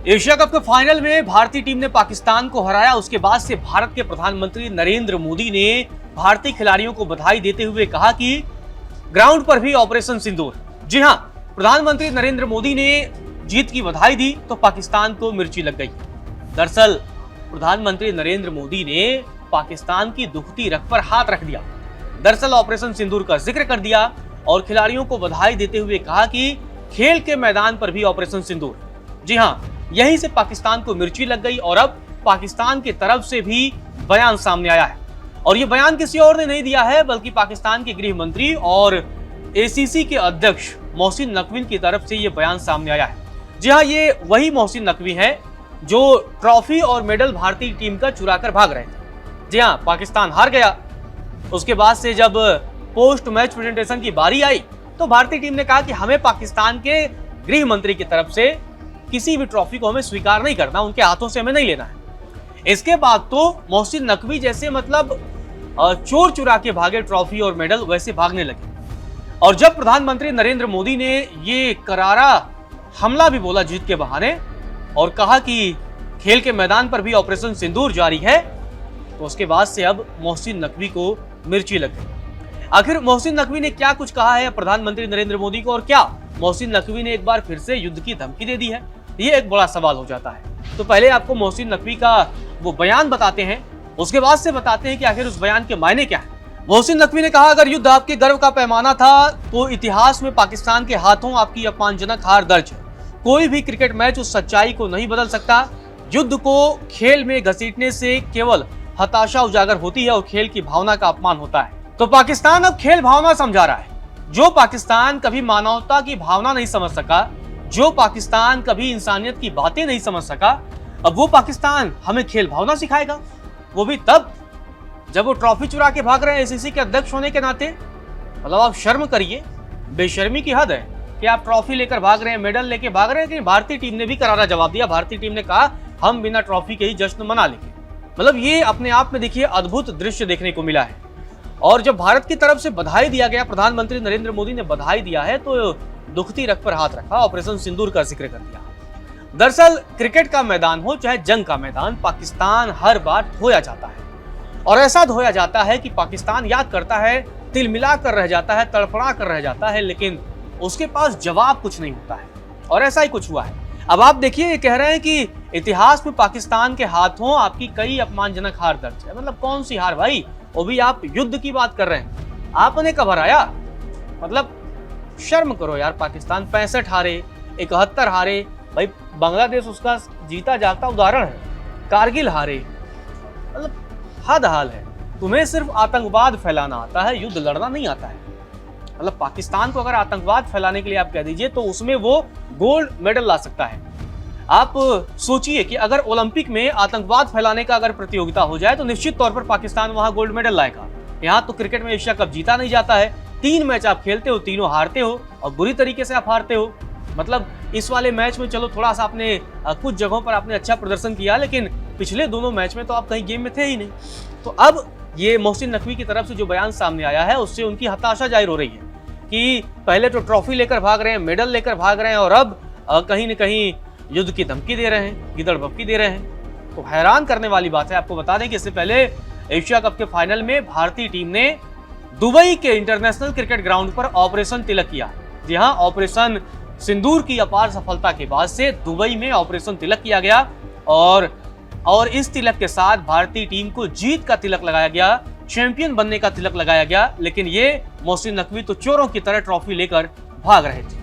Asia cup के final में भारतीय टीम ने पाकिस्तान को हराया। उसके बाद से भारत के प्रधानमंत्री नरेंद्र मोदी ने भारतीय खिलाड़ियों को बधाई देते हुए कहा कि ग्राउंड पर भी ऑपरेशन सिंदूर। जी हां, प्रधानमंत्री नरेंद्र मोदी ने जीत की बधाई दी तो पाकिस्तान को मिर्ची लग गई। दरअसल प्रधानमंत्री नरेंद्र मोदी ने पाकिस्तान की दुखती रग पर हाथ रख दिया। दरअसल ऑपरेशन सिंदूर का जिक्र कर दिया और खिलाड़ियों को बधाई देते हुए कहा कि खेल के मैदान पर भी ऑपरेशन सिंदूर। जी हां, यहीं से पाकिस्तान को मिर्ची लग गई और अब पाकिस्तान की तरफ से भी बयान सामने आया है। और ये बयान किसी और ने नहीं दिया है बल्कि पाकिस्तान के गृह मंत्री और एसीसी के अध्यक्ष मोहसिन नकवी की तरफ से ये बयान सामने आया है। जी हां, ये वही मोहसिन नकवी हैं जो ट्रॉफी और मेडल भारतीय टीम का चुरा कर भाग रहे थे। जी हां, पाकिस्तान हार गया। उसके बाद से जब पोस्ट मैच प्रेजेंटेशन की बारी आई तो भारतीय टीम ने कहा कि हमें पाकिस्तान के गृह मंत्री की तरफ से किसी भी ट्रॉफी को हमें स्वीकार नहीं करना, उनके हाथों से हमें नहीं लेना है। इसके बाद तो मोहसिन नकवी जैसे मतलब चोर चुरा के भागे ट्रॉफी और मेडल वैसे भागने लगे। और जब प्रधानमंत्री नरेंद्र मोदी ने ये करारा हमला भी बोला जीत के बहाने और कहा कि खेल के मैदान पर भी ऑपरेशन सिंदूर जारी है, तो उसके बाद से अब मोहसिन नकवी को मिर्ची लग गई। आखिर मोहसिन नकवी ने क्या कुछ कहा है प्रधानमंत्री नरेंद्र मोदी को, और क्या मोहसिन नकवी ने एक बार फिर से युद्ध की धमकी दे दी है, ये एक बड़ा सवाल हो जाता है। तो पहले आपको मोहसिन नकवी का वो बयान बताते हैं, उसके बाद से बताते हैं कि आखिर उस बयान के मायने क्या है। मोहसिन नकवी ने कहा, अगर युद्ध आपके गर्व का पैमाना था तो इतिहास में पाकिस्तान के हाथों आपकी अपमानजनक हार दर्ज है। कोई भी क्रिकेट मैच उस सच्चाई को नहीं बदल सकता। युद्ध को खेल में घसीटने से केवल हताशा उजागर होती है और खेल की भावना का अपमान होता है। तो पाकिस्तान अब खेल भावना समझा रहा है। जो पाकिस्तान कभी मानवता की भावना नहीं समझ सका, जो पाकिस्तान कभी इंसानियत की बातें नहीं समझ सका, अब वो पाकिस्तान हमें खेल भावना सिखाएगा। वो भी तब जब वो ट्रॉफी चुरा के भाग रहे हैं एसीसी के अध्यक्ष होने के नाते। मतलब आप शर्म करिए, बेशर्मी की हद है कि आप ट्रॉफी लेकर भाग रहे हैं, मेडल लेकर भाग रहे हैं। कि भारतीय टीम ने भी करारा जवाब दिया। भारतीय टीम ने कहा हम बिना ट्रॉफी के ही जश्न मना लेंगे। मतलब ये अपने आप में देखिए अद्भुत दृश्य देखने को मिला है। और जब भारत की तरफ से बधाई दिया गया, प्रधानमंत्री नरेंद्र मोदी ने बधाई दिया है, तो दुखती रग पर हाथ रखा, ऑपरेशन सिंदूर का जिक्र कर दिया। दरअसल क्रिकेट का मैदान हो चाहे जंग का मैदान, पाकिस्तान हर बार धोया जाता है। और ऐसा धोया जाता है कि पाकिस्तान याद करता है, तिलमिला कर रह जाता है, तड़फड़ा कर रह जाता है, लेकिन उसके पास जवाब कुछ नहीं होता है। और ऐसा ही कुछ हुआ है। अब आप देखिए, ये कह रहे हैं कि इतिहास में पाकिस्तान के हाथों आपकी कई अपमानजनक हार दर्ज है। मतलब कौन सी हार भाई, वो भी आप युद्ध की बात कर रहे हैं। आपने कब हराया? मतलब शर्म करो यार। पाकिस्तान 65 हारे, 71 हारे, भाई बांग्लादेश उसका जीता जागता उदाहरण है। कारगिल हारे, मतलब हद हाल है। तुम्हें सिर्फ आतंकवाद फैलाना आता है, युद्ध लड़ना नहीं आता है। मतलब पाकिस्तान को अगर आतंकवाद फैलाने के लिए आप कह दीजिए तो उसमें वो गोल्ड मेडल ला सकता है। आप सोचिए कि अगर ओलंपिक में आतंकवाद फैलाने का अगर प्रतियोगिता हो जाए तो निश्चित तौर पर पाकिस्तान वहां गोल्ड मेडल लाएगा। यहाँ तो क्रिकेट में एशिया कप जीता नहीं जाता है। 3 मैच आप खेलते हो, तीनों हारते हो और बुरी तरीके से आप हारते हो। मतलब इस वाले मैच में चलो थोड़ा सा आपने कुछ जगहों पर आपने अच्छा प्रदर्शन किया, लेकिन पिछले दोनों मैच में तो आप कहीं गेम में थे ही नहीं। तो अब ये मोहसिन नकवी की तरफ से जो बयान सामने आया है उससे उनकी हताशा जाहिर हो रही है कि पहले तो ट्रॉफी लेकर भाग रहे हैं, मेडल लेकर भाग रहे हैं और अब कहीं न कहीं युद्ध की धमकी दे रहे हैं, गिदड़ बप्पी दे रहे हैं। तो हैरान करने वाली बात है। आपको बता दें कि इससे पहले एशिया कप के फाइनल में भारतीय टीम ने दुबई के इंटरनेशनल क्रिकेट ग्राउंड पर ऑपरेशन तिलक किया। जी हाँ, ऑपरेशन सिंदूर की अपार सफलता के बाद से दुबई में ऑपरेशन तिलक किया गया और इस तिलक के साथ भारतीय टीम को जीत का तिलक लगाया गया, चैंपियन बनने का तिलक लगाया गया। लेकिन ये मोहसिन नकवी तो चोरों की तरह ट्रॉफी लेकर भाग रहे थे।